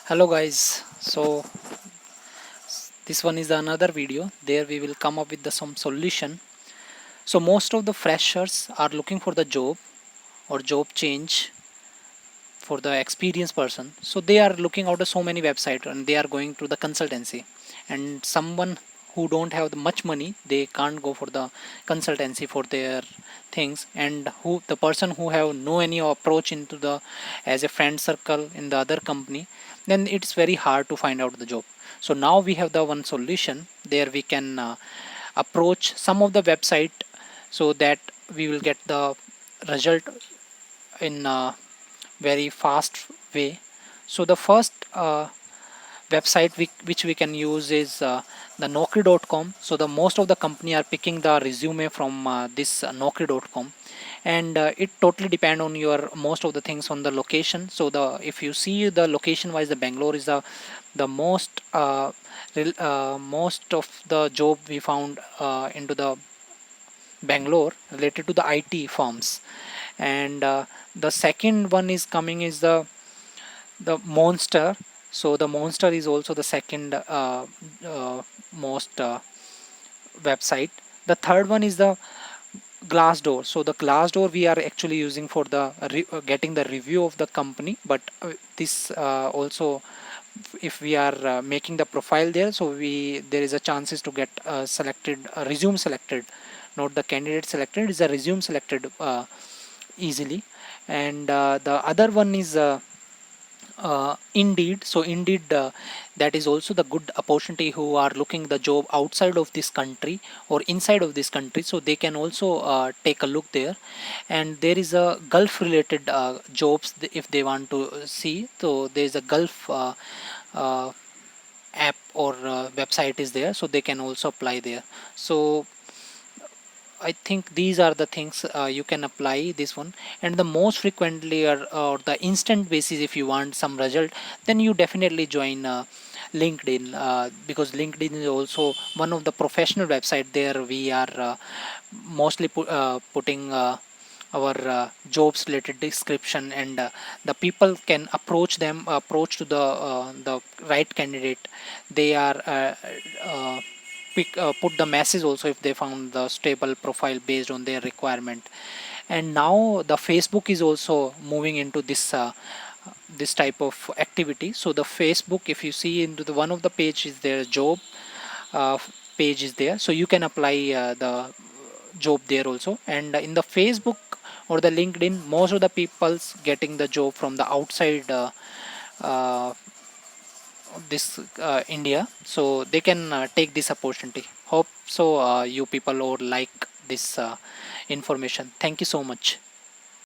Hello guys, so this one is another video. There we will come up with some solution. So most of the freshers are looking for the job or job change for the experienced person. So they are looking out of so many websites and they are going to the consultancy. And someone who don't have the much money, they can't go for the consultancy for their things. And who the person who have no any approach into the as a friend circle in the other company, then it's very hard to find out the job. So now we have the one solution. There we can approach some of the website so that we will get the result in very fast way. So the first website which we can use is the Naukri.com. So the most of the company are picking the resume from this Naukri.com, and it totally depend on your most of the things on the location. So the if you see the location wise, the Bangalore is the most of the job we found into the Bangalore related to the IT firms. And the second one is coming is the Monster. So the Monster is also the second most website. The third one is the Glassdoor. So the Glassdoor we are actually using for the getting the review of the company, but this also if we are making the profile there, so we there is a chances to get selected resume selected, not the candidate selected, is a resume selected easily. And the other one is Indeed. So Indeed, that is also the good opportunity who are looking the job outside of this country or inside of this country, so they can also take a look there. And there is a Gulf related jobs if they want to see. So there is a Gulf uh, app or website is there, so they can also apply there. So I think these are the things you can apply this one. And the most frequently or the instant basis, if you want some result, then you definitely join LinkedIn, because LinkedIn is also one of the professional website. There we are mostly putting our jobs related description, and the people can approach to the right candidate. They are put the message also if they found the stable profile based on their requirement. And now the Facebook is also moving into this type of activity. So the Facebook, if you see into the one of the page is their job uh, page is there, so you can apply the job there also. And in the Facebook or the LinkedIn, most of the people's getting the job from the outside uh, this India, so they can take this opportunity. Hope so you people or like this information. Thank you so much.